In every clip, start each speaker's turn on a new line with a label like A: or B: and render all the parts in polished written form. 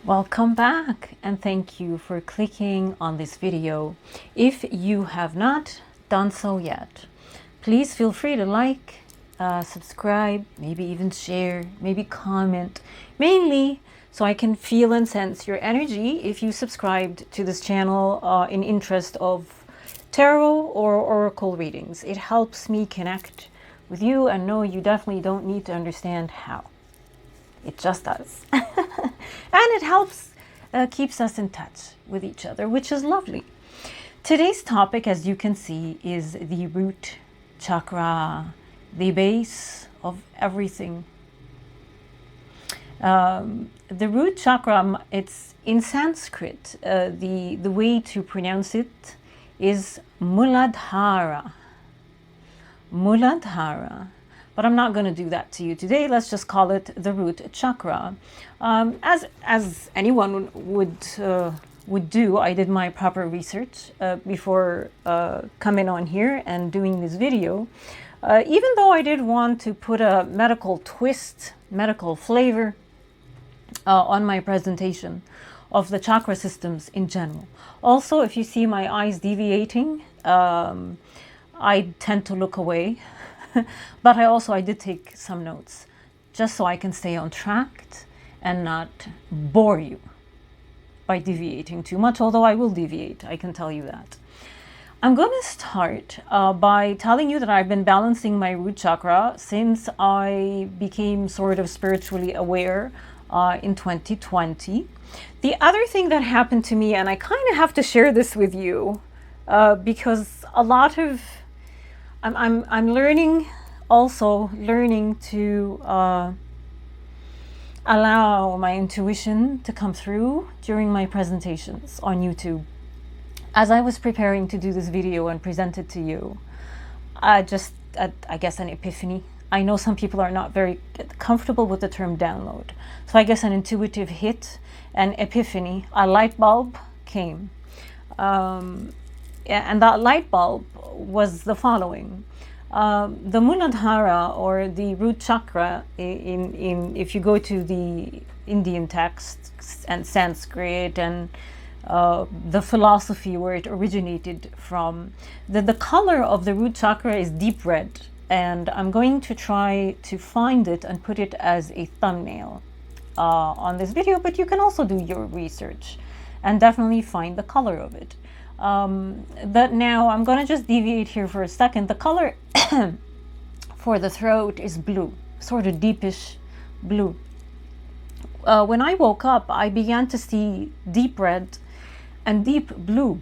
A: Welcome back and thank you for clicking on this video. If you have not done so yet, please feel free to like, subscribe, maybe even share, maybe comment, mainly so I can feel and sense your energy if you subscribed to this channel in interest of tarot or oracle readings. It helps me connect with you and know you definitely don't need to understand how. It just does. And it helps, keeps us in touch with each other, which is lovely. Today's topic, as you can see, is the root chakra, the base of everything. The root chakra, it's in Sanskrit, the way to pronounce it is Muladhara. Muladhara. But I'm not going to do that to you today. Let's just call it the root chakra. As anyone would do, I did my proper research before coming on here and doing this video. Even though I did want to put a medical twist, medical flavor on my presentation of the chakra systems in general. Also, if you see my eyes deviating, I tend to look away. But I did take some notes just so I can stay on track and not bore you by deviating too much, although I will deviate, I can tell you that. I'm going to start by telling you that I've been balancing my root chakra since I became sort of spiritually aware in 2020. The other thing that happened to me, and I kind of have to share this with you because a lot of I'm learning to allow my intuition to come through during my presentations on YouTube. As I was preparing to do this video and present it to you, I guess an epiphany. I know some people are not very comfortable with the term download. So I guess an intuitive hit, an epiphany, a light bulb came. And that light bulb was the following. The Muladhara, or the root chakra, if you go to the Indian texts and Sanskrit and the philosophy where it originated from, the color of the root chakra is deep red. And I'm going to try to find it and put it as a thumbnail on this video, but you can also do your research and definitely find the color of it. But now I'm going to just deviate here for a second. The color for the throat is blue, sort of deepish blue. When I woke up, I began to see deep red and deep blue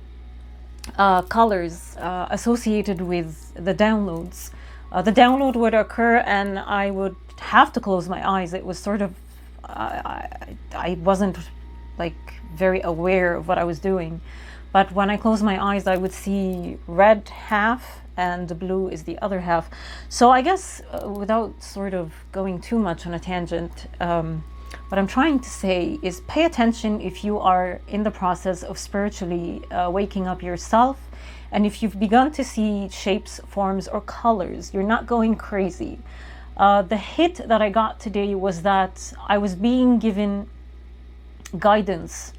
A: colors associated with the downloads. The download would occur and I would have to close my eyes. It was sort of, I wasn't like very aware of what I was doing. But when I closed my eyes, I would see red half and the blue is the other half. So I guess without sort of going too much on a tangent, what I'm trying to say is pay attention if you are in the process of spiritually waking up yourself. And if you've begun to see shapes, forms, or colors, you're not going crazy. The hit that I got today was that I was being given guidance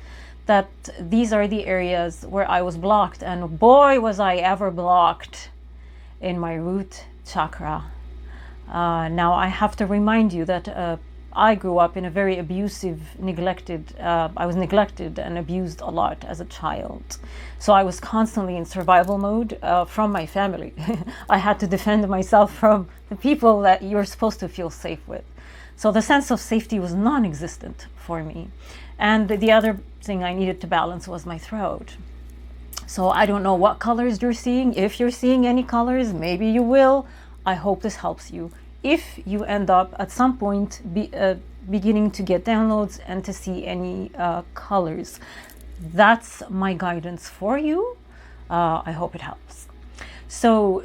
A: that these are the areas where I was blocked, and boy was I ever blocked in my root chakra. Now I have to remind you that I grew up in a very abusive, neglected, I was neglected and abused a lot as a child. So I was constantly in survival mode from my family. I had to defend myself from the people that you're supposed to feel safe with. So the sense of safety was non-existent for me. And the other thing I needed to balance was my throat. So I don't know what colors you're seeing. If you're seeing any colors, maybe you will. I hope this helps you. If you end up at some point beginning to get downloads and to see any colors, that's my guidance for you. I hope it helps. So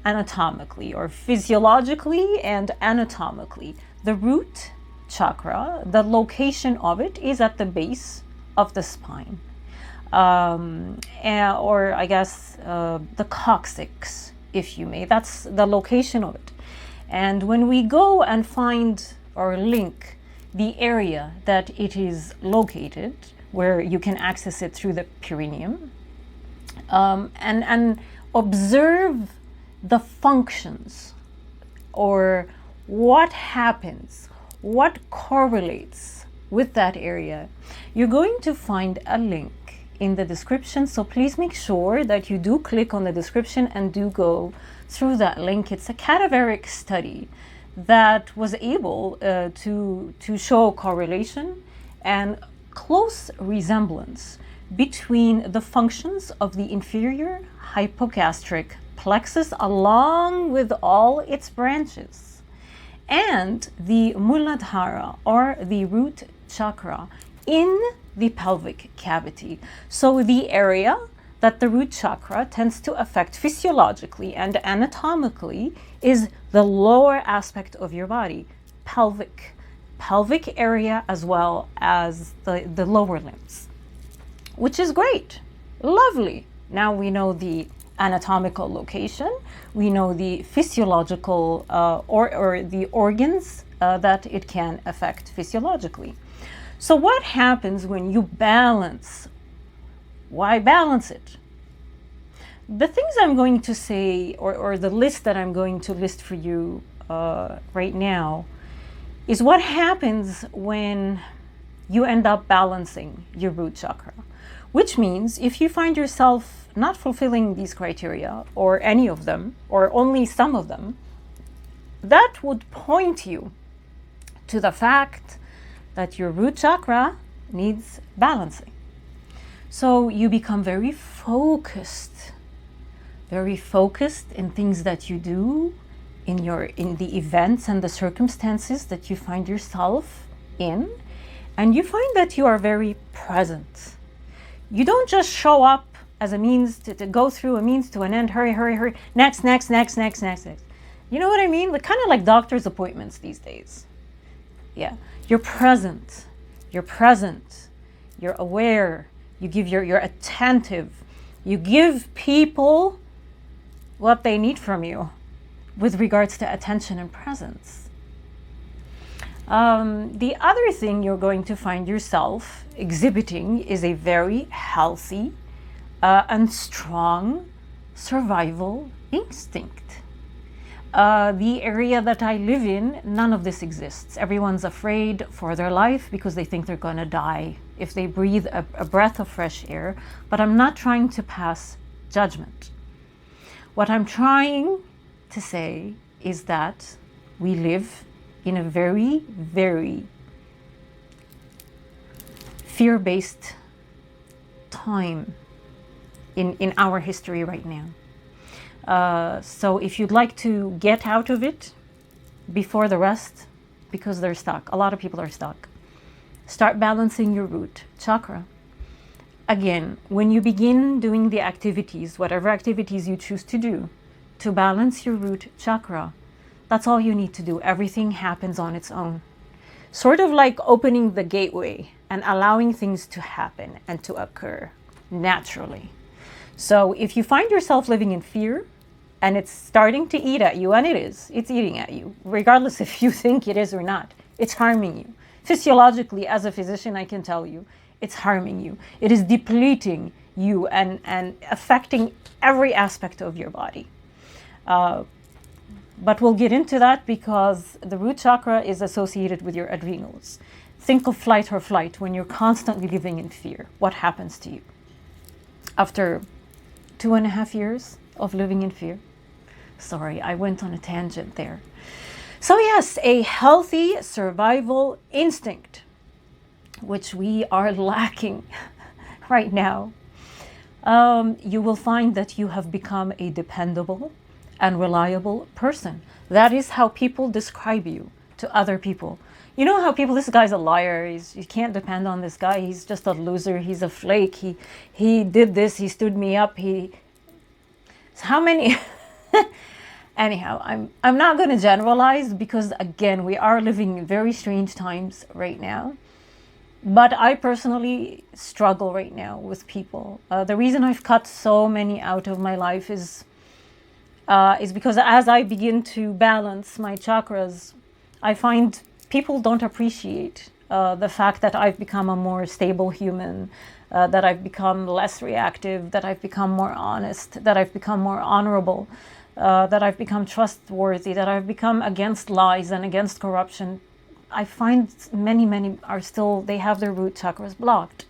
A: anatomically, or physiologically and anatomically, the root chakra, the location of it is at the base of the spine, or I guess the coccyx, if you may. That's the location of it. And when we go and find or link the area that it is located, where you can access it through the perineum, and observe the functions, or what happens, what correlates with that area. You're going to find a link in the description, so please make sure that you do click on the description and do go through that link. It's a cadaveric study that was able to show correlation and close resemblance between the functions of the inferior hypogastric plexus along with all its branches and the Muladhara, or the root chakra, in the pelvic cavity. So the area that the root chakra tends to affect physiologically and anatomically is the lower aspect of your body, pelvic area, as well as the lower limbs, which is great, lovely. Now we know the anatomical location, we know the physiological or the organs that it can affect physiologically. So what happens when you balance? Why balance it? The things I'm going to say, or the list that I'm going to list for you right now, is what happens when you end up balancing your root chakra. Which means if you find yourself not fulfilling these criteria, or any of them, or only some of them, that would point you to the fact that your root chakra needs balancing. So you become very focused in things that you do, in the events and the circumstances that you find yourself in, and you find that you are very present. You don't just show up as a means to go through a means to an end. Hurry, next. You know what I mean? Kind of like doctor's appointments these days. Yeah, you're present, you're aware, you give you're attentive, you give people what they need from you with regards to attention and presence. The other thing you're going to find yourself exhibiting is a very healthy and strong survival instinct. The area that I live in, none of this exists. Everyone's afraid for their life because they think they're going to die if they breathe a breath of fresh air. But I'm not trying to pass judgment. What I'm trying to say is that we live in a very, very fear-based time in our history right now. So if you'd like to get out of it before the rest, because they're stuck, a lot of people are stuck, start balancing your root chakra. Again, when you begin doing the activities, whatever activities you choose to do, to balance your root chakra, that's all you need to do. Everything happens on its own. Sort of like opening the gateway and allowing things to happen and to occur naturally. So if you find yourself living in fear and it's starting to eat at you, and it's eating at you, regardless if you think it is or not, it's harming you. Physiologically, as a physician, I can tell you, it's harming you. It is depleting you and affecting every aspect of your body. But we'll get into that because the root chakra is associated with your adrenals. Think of flight or flight when you're constantly living in fear. What happens to you? After 2.5 years of living in fear. Sorry, I went on a tangent there. So yes, a healthy survival instinct, which we are lacking right now. You will find that you have become a dependable and reliable person. That is how people describe you to other people. You know how people, this guy's a liar, you can't depend on this guy, he's just a loser, he's a flake, he did this, he stood me up, how many anyhow, I'm not going to generalize because again, we are living in very strange times right now. But I personally struggle right now with people. The reason I've cut so many out of my life is because as I begin to balance my chakras, I find people don't appreciate the fact that I've become a more stable human, that I've become less reactive, that I've become more honest, that I've become more honorable, that I've become trustworthy, that I've become against lies and against corruption. I find many are still, they have their root chakras blocked.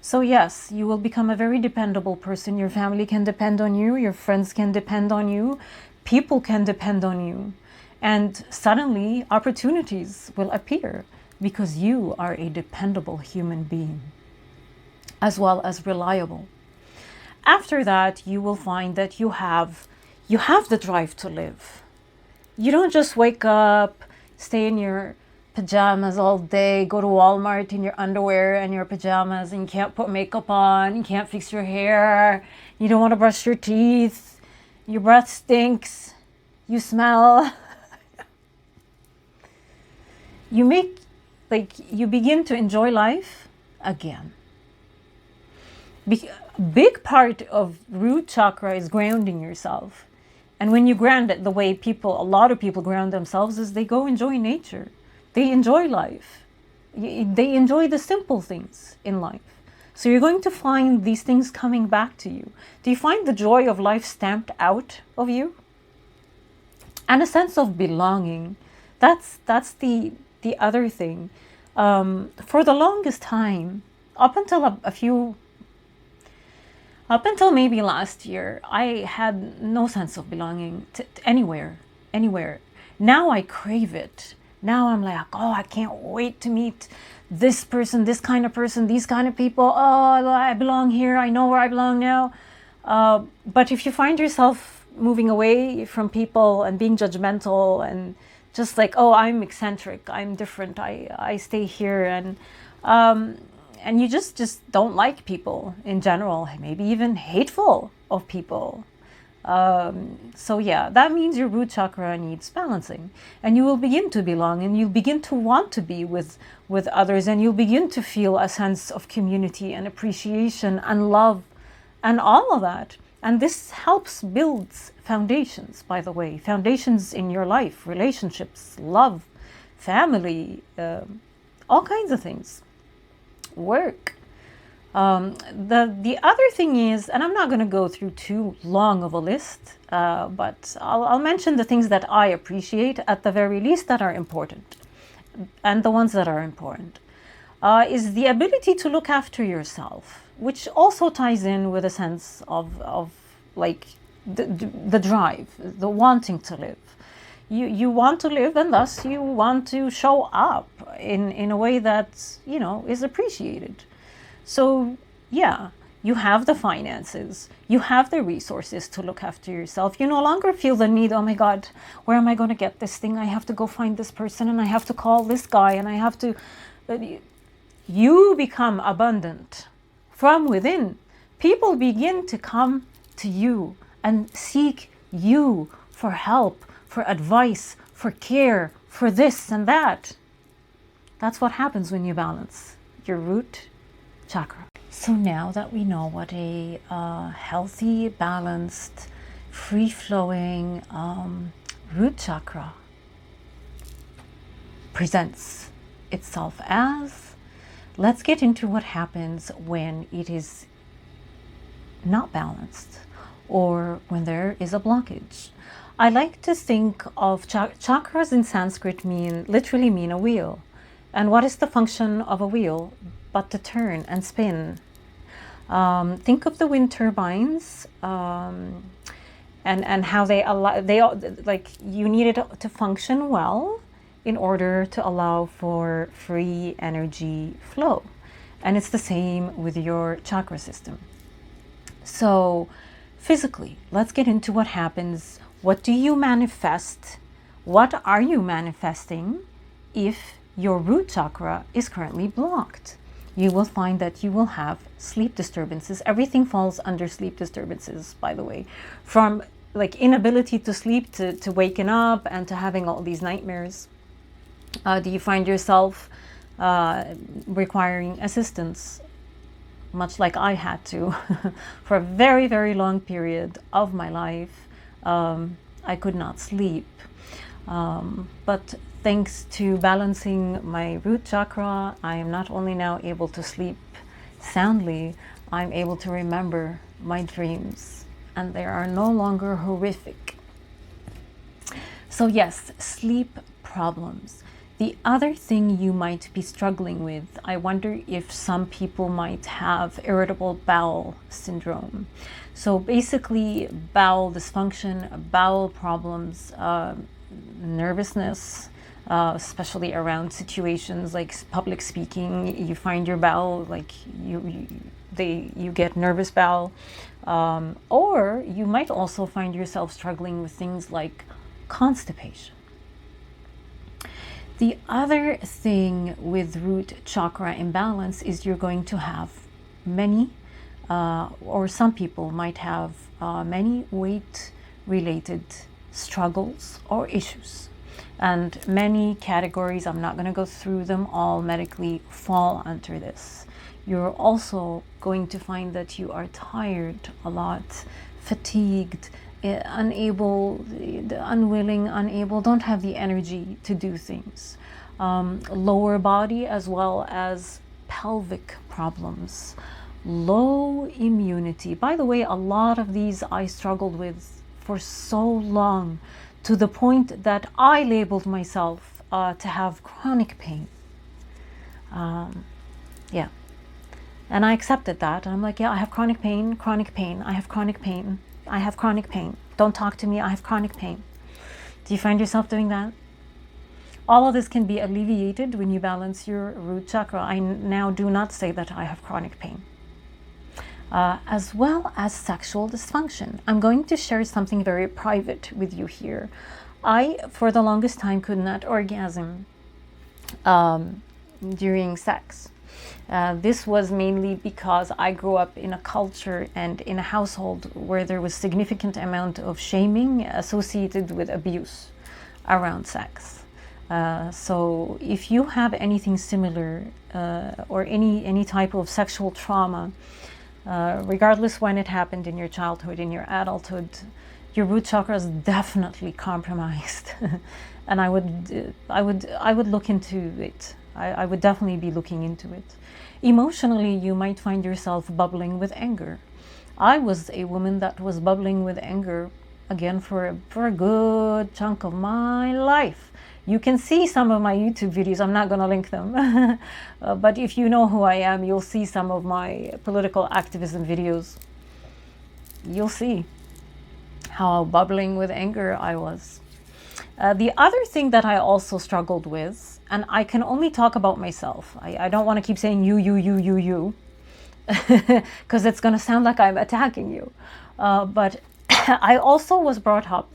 A: So yes, you will become a very dependable person. Your family can depend on you, your friends can depend on you, people can depend on you. And suddenly opportunities will appear because you are a dependable human being, as well as reliable. After that, you will find that you have the drive to live. You don't just wake up, stay in your pajamas all day, go to Walmart in your underwear and your pajamas, and you can't put makeup on, you can't fix your hair, you don't want to brush your teeth, your breath stinks, you smell. You begin to enjoy life again. Big part of root chakra is grounding yourself. And when you ground it, the way a lot of people ground themselves is they go enjoy nature. They enjoy life. They enjoy the simple things in life. So you're going to find these things coming back to you. Do you find the joy of life stamped out of you? And a sense of belonging. That's the other thing. For the longest time, up until maybe last year, I had no sense of belonging to anywhere. Now I crave it. Now I'm like, oh, I can't wait to meet this person, these kind of people. Oh, I belong here. I know where I belong now. But if you find yourself moving away from people and being judgmental and just like, oh, I'm eccentric, I'm different, I stay here, and you just don't like people in general, maybe even hateful of people. So yeah, that means your root chakra needs balancing, and you will begin to belong, and you'll begin to want to be with others, and you'll begin to feel a sense of community and appreciation and love and all of that. And this helps build foundations, by the way, foundations in your life, relationships, love, family, all kinds of things, work. The other thing is, and I'm not going to go through too long of a list, but I'll mention the things that I appreciate at the very least that are important, and the ones that are important is the ability to look after yourself, which also ties in with a sense of like the drive, the wanting to live. You want to live, and thus you want to show up in a way that, you know, is appreciated. So yeah, you have the finances, you have the resources to look after yourself. You no longer feel the need, oh my God, where am I going to get this thing? I have to go find this person, and I have to call this guy, and I have to... You become abundant from within. People begin to come to you and seek you for help, for advice, for care, for this and that. That's what happens when you balance your root chakra. So now that we know what a healthy, balanced, free-flowing root chakra presents itself as, let's get into what happens when it is not balanced or when there is a blockage. I like to think of chakras in Sanskrit literally mean a wheel. And what is the function of a wheel but to turn and spin? Think of the wind turbines and how you need it to function well in order to allow for free energy flow. And it's the same with your chakra system. So physically, let's get into what happens. What do you manifest? What are you manifesting if your root chakra is currently blocked? You will find that you will have sleep disturbances. Everything falls under sleep disturbances, by the way, from like inability to sleep to waking up and to having all these nightmares. Do you find yourself requiring assistance, much like I had to for a very, very long period of my life? I could not sleep. But thanks to balancing my root chakra, I am not only now able to sleep soundly, I'm able to remember my dreams, and they are no longer horrific. So yes, sleep problems. The other thing you might be struggling with, I wonder if some people might have irritable bowel syndrome. So basically bowel dysfunction, bowel problems, nervousness, especially around situations like public speaking. You find your bowel, like you get nervous bowel, or you might also find yourself struggling with things like constipation. The other thing with root chakra imbalance is you're going to have many, or some people might have many weight-related struggles or issues. And many categories, I'm not going to go through them all, medically fall under this. You're also going to find that you are tired a lot, fatigued, unable, unwilling, unable, don't have the energy to do things. Lower body as well as pelvic problems. Low immunity. By the way, a lot of these I struggled with for so long, to the point that I labeled myself to have chronic pain. Yeah. And I accepted that. I'm like, yeah, I have chronic pain, I have chronic pain, I have chronic pain. Don't talk to me, I have chronic pain. Do you find yourself doing that? All of this can be alleviated when you balance your root chakra. I now do not say that I have chronic pain. As well as sexual dysfunction. I'm going to share something very private with you here. I, for the longest time, could not orgasm during sex. This was mainly because I grew up in a culture and in a household where there was significant amount of shaming associated with abuse around sex. So if you have anything similar or any type of sexual trauma, regardless when it happened, in your childhood, in your adulthood, your root chakra is definitely compromised. And I would look into it. I would definitely be looking into it. Emotionally, you might find yourself bubbling with anger. I was a woman that was bubbling with anger, again, for a good chunk of my life. You can see some of my YouTube videos. I'm not going to link them. But if you know who I am, you'll see some of my political activism videos. You'll see how bubbling with anger I was. The other thing that I also struggled with, and I can only talk about myself. I don't want to keep saying you, because it's going to sound like I'm attacking you. But I also was brought up,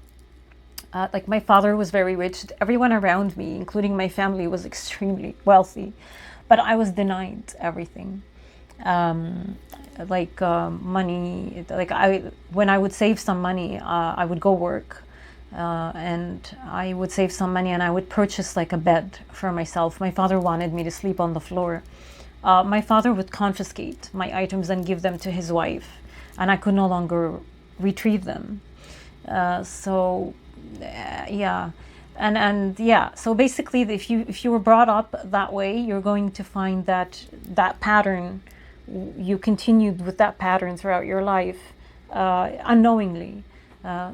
A: like my father was very rich. Everyone around me, including my family, was extremely wealthy. But I was denied everything. Money, when I would save some money, I would go work. And I would save some money and I would purchase like a bed for myself. My father wanted me to sleep on the floor. My father would confiscate my items and give them to his wife, and I could no longer retrieve them. So basically, if you were brought up that way, you're going to find that pattern, you continued with that pattern throughout your life, unknowingly.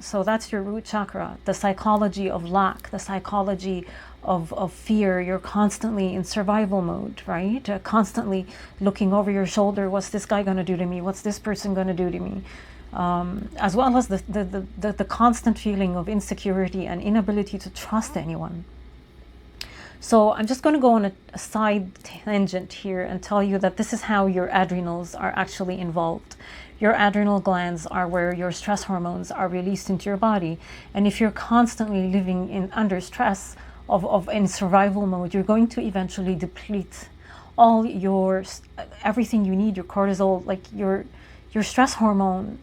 A: So that's your root chakra, the psychology of lack, the psychology of fear. You're constantly in survival mode, right? Constantly looking over your shoulder. What's this guy going to do to me? What's this person going to do to me? As well as the constant feeling of insecurity and inability to trust anyone. So I'm just going to go on a side tangent here and tell you that this is how your adrenals are actually involved. Your adrenal glands are where your stress hormones are released into your body. And if you're constantly living under stress in survival mode, you're going to eventually deplete all everything you need, your cortisol, like your stress hormone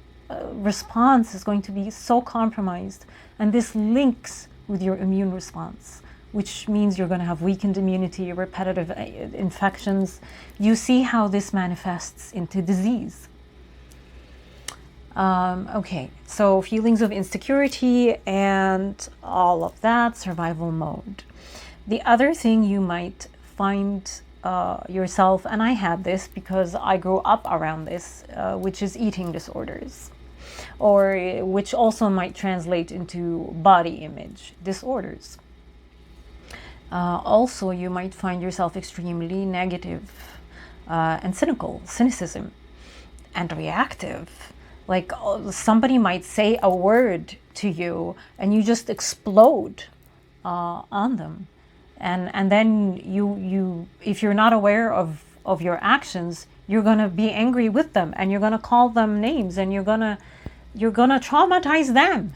A: response is going to be so compromised. And this links with your immune response, which means you're going to have weakened immunity, repetitive infections. You see how this manifests into disease. Okay, so feelings of insecurity and all of that, survival mode. The other thing you might find yourself, and I had this because I grew up around this, which is eating disorders, or which also might translate into body image disorders. Also, you might find yourself extremely negative and cynicism, and reactive. Like somebody might say a word to you and you just explode on them. And then you if you're not aware of your actions, you're gonna be angry with them, and you're gonna call them names, and you're gonna traumatize them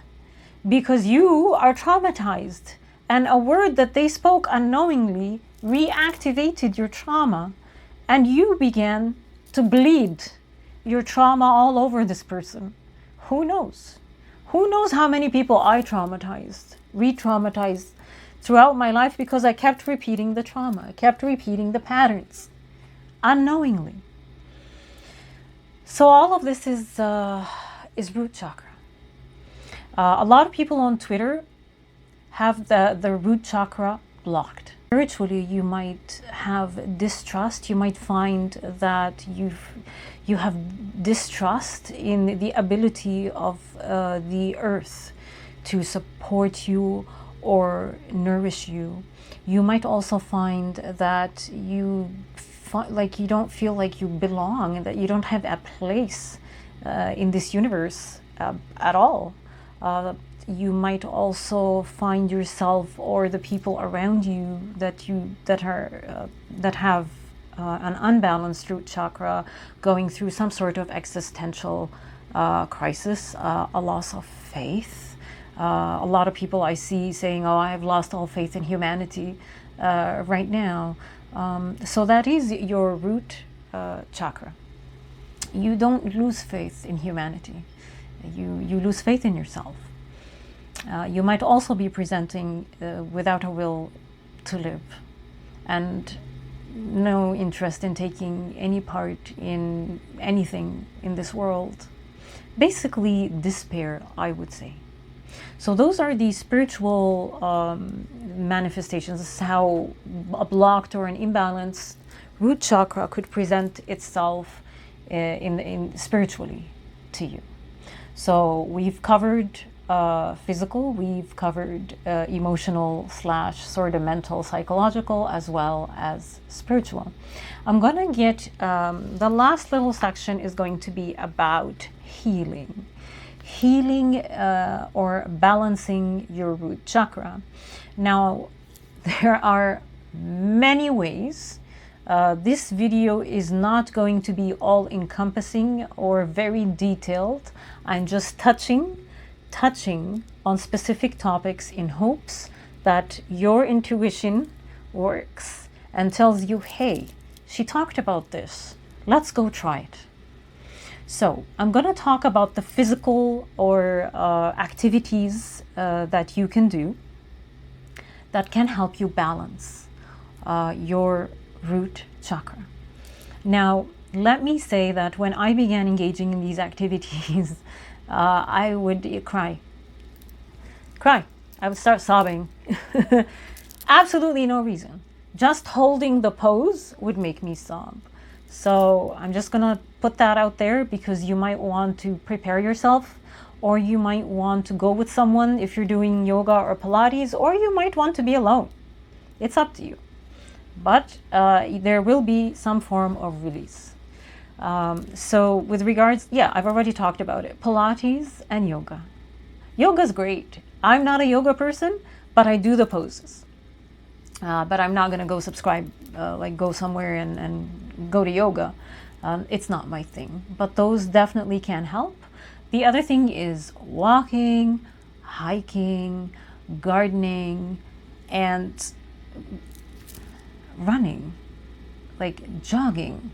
A: because you are traumatized. And a word that they spoke unknowingly reactivated your trauma, and you began to bleed your trauma all over this person. Who knows? Who knows how many people I traumatized, re-traumatized throughout my life because I kept repeating the trauma. I kept repeating the patterns unknowingly. So all of this is root chakra. A lot of people on Twitter have the root chakra blocked. Spiritually, you might have distrust. You might find that you have distrust in the ability of the earth to support you or nourish you. You might also find that you don't feel like you belong, and that you don't have a place in this universe at all. You might also find yourself or the people around you that have an unbalanced root chakra going through some sort of existential crisis, a loss of faith. A lot of people I see saying, "Oh, I have lost all faith in humanity right now." So that is your root chakra. You don't lose faith in humanity. You lose faith in yourself. You might also be presenting without a will to live, and no interest in taking any part in anything in this world. Basically, despair, I would say. So those are the spiritual manifestations. This is how a blocked or an imbalanced root chakra could present itself in spiritually to you. So we've covered physical, we've covered emotional / sort of mental, psychological, as well as spiritual. I'm gonna get, the last little section is going to be about healing. Healing or balancing your root chakra. Now, there are many ways. This video is not going to be all encompassing or very detailed. I'm just touching on specific topics in hopes that your intuition works and tells you, hey, she talked about this, let's go try it. So I'm going to talk about the physical or activities that you can do that can help you balance your root chakra. Now, let me say that when I began engaging in these activities, I would cry. I would start sobbing. Absolutely no reason. Just holding the pose would make me sob. So I'm just gonna put that out there because you might want to prepare yourself, or you might want to go with someone if you're doing yoga or Pilates, or you might want to be alone. It's up to you. But there will be some form of release. So with regards, I've already talked about it. Pilates and yoga. Yoga's great. I'm not a yoga person, but I do the poses. But I'm not going to go subscribe, go somewhere and go to yoga. It's not my thing. But those definitely can help. The other thing is walking, hiking, gardening, and running, like jogging.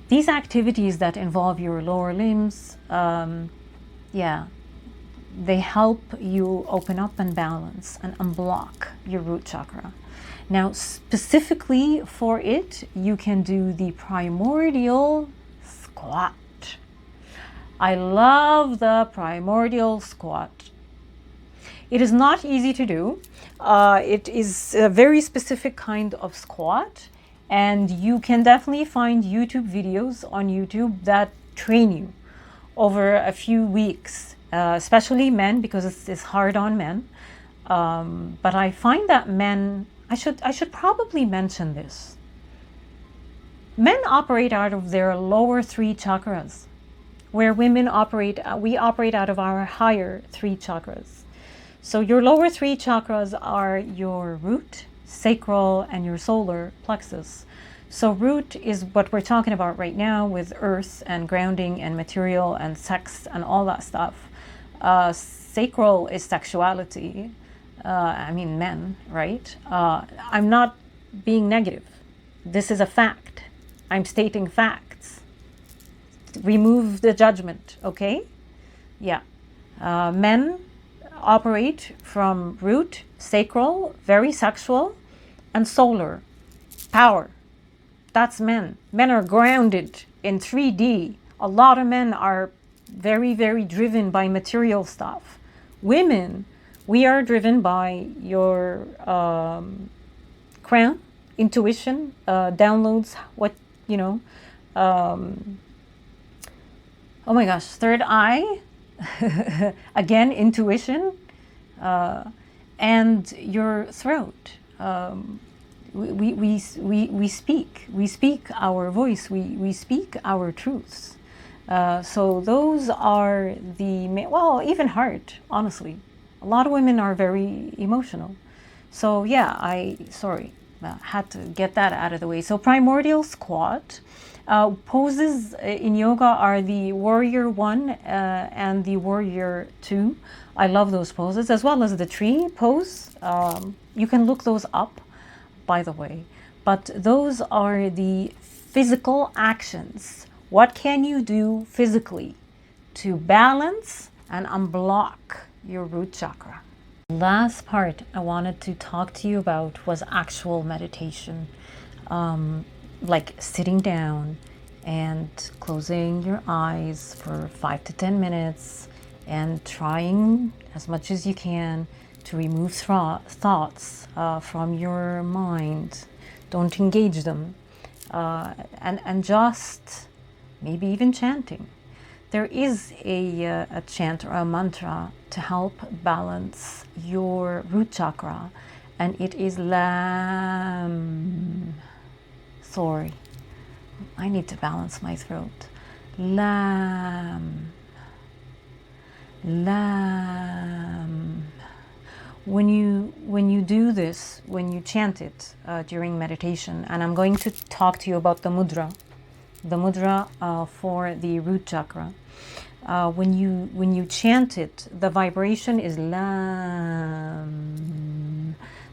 A: These activities that involve your lower limbs, they help you open up and balance and unblock your root chakra. Now, specifically for it, you can do the primordial squat. I love the primordial squat. It is not easy to do. It is a very specific kind of squat, and you can definitely find YouTube videos on YouTube that train you over a few weeks, especially men, because it's hard on men. But I find that men, I should probably mention this. Men operate out of their lower 3 chakras, where women we operate out of our higher 3 chakras. So your lower 3 chakras are your root, sacral, and your solar plexus. So root is what we're talking about right now with earth and grounding and material and sex and all that stuff. Sacral is sexuality. I mean, men, right? I'm not being negative. This is a fact. I'm stating facts. Remove the judgment, okay? Yeah. Men operate from root, sacral, very sexual, and solar, power. That's men. Men are grounded in 3D. A lot of men are very, very driven by material stuff. Women, we are driven by your crown, intuition, downloads, oh my gosh, third eye, again, intuition, and your throat. We speak our voice, we speak our truths. So those are well, even heart, honestly. A lot of women are very emotional. So yeah, had to get that out of the way. So primordial squat. Poses in yoga are the warrior 1 and the warrior 2. I love those poses, as well as the tree pose. You can look those up, by the way. But those are the physical actions. What can you do physically to balance and unblock your root chakra? Last part I wanted to talk to you about was actual meditation. Like sitting down and closing your eyes for 5 to 10 minutes and trying as much as you can to remove thoughts from your mind. Don't engage them. And just maybe even chanting. There is a chant or a mantra to help balance your root chakra, and it is Lam. Sorry, I need to balance my throat. Lam. Lam. When you do this, when you chant it during meditation, and I'm going to talk to you about the mudra for the root chakra. When you chant it, the vibration is Lam.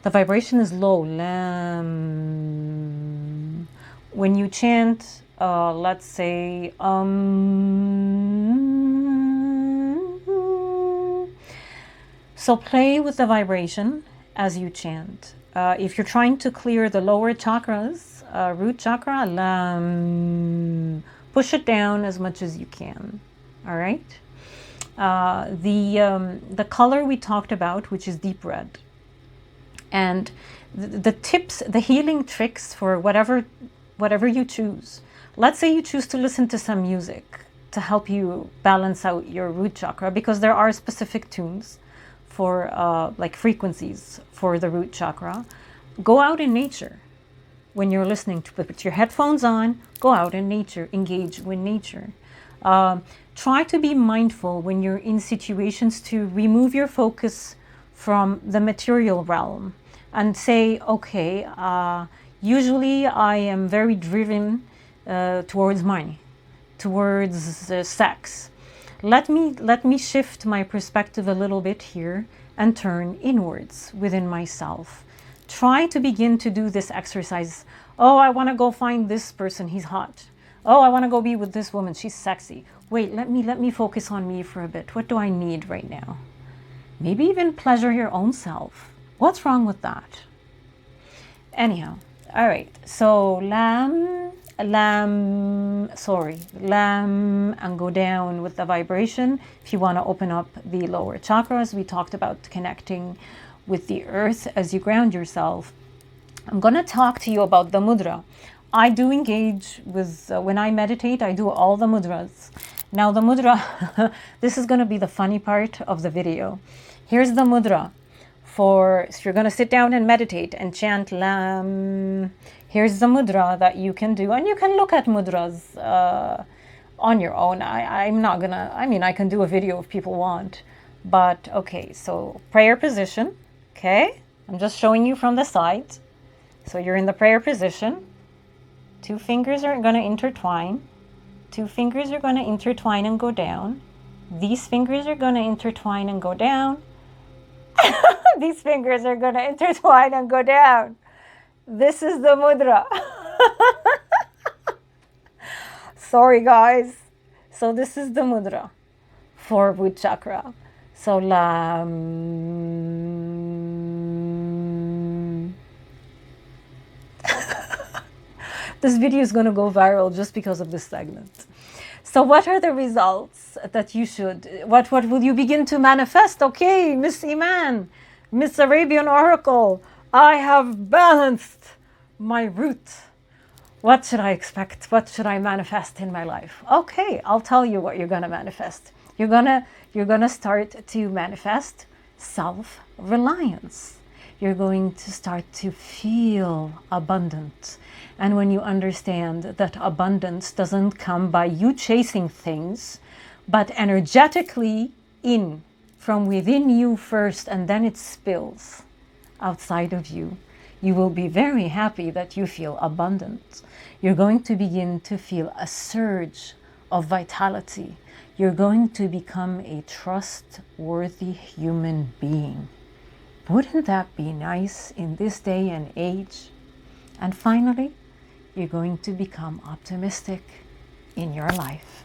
A: The vibration is low, Lam. When you chant, let's say so play with the vibration as you chant. If you're trying to clear the lower chakras, root chakra, Lam, push it down as much as you can. All right. The color we talked about, which is deep red, and the tips, the healing tricks for whatever you choose. Let's say you choose to listen to some music to help you balance out your root chakra, because there are specific tunes for like frequencies for the root chakra. Go out in nature when you're listening to it. Put your headphones on, go out in nature, engage with nature. Try to be mindful when you're in situations to remove your focus from the material realm and say, okay, usually I am very driven towards money, towards sex. Let me shift my perspective a little bit here and turn inwards within myself. Try to begin to do this exercise. Oh, I want to go find this person, he's hot. Oh, I want to go be with this woman, she's sexy. Wait, let me focus on me for a bit. What do I need right now? Maybe even pleasure your own self. What's wrong with that? Anyhow, all right. So Lam, Lam, and go down with the vibration. If you want to open up the lower chakras, we talked about connecting with the earth as you ground yourself. I'm going to talk to you about the mudra. I do engage with, when I meditate, I do all the mudras. Now the mudra, this is going to be the funny part of the video. Here's the mudra for, if you're going to sit down and meditate and chant Lam, here's the mudra that you can do. And you can look at mudras on your own. I'm not going to, I mean, I can do a video if people want. But okay, so prayer position, okay? I'm just showing you from the side. So you're in the prayer position. 2 fingers are going to intertwine. 2 fingers are going to intertwine and go down. These fingers are going to intertwine and go down. These fingers are going to intertwine and go down. This is the mudra. Sorry, guys. So this is the mudra for root chakra. So this video is going to go viral just because of this segment. So what are the results that you should, what will you begin to manifest? Okay, Miss Iman, Miss Arabian Oracle, I have balanced my root. What should I expect? What should I manifest in my life? Okay, I'll tell you what you're going to manifest. You're going to start to manifest self-reliance. You're going to start to feel abundant. And when you understand that abundance doesn't come by you chasing things, but energetically from within you first, and then it spills outside of you, you will be very happy that you feel abundant. You're going to begin to feel a surge of vitality. You're going to become a trustworthy human being. Wouldn't that be nice in this day and age? And finally, you're going to become optimistic in your life.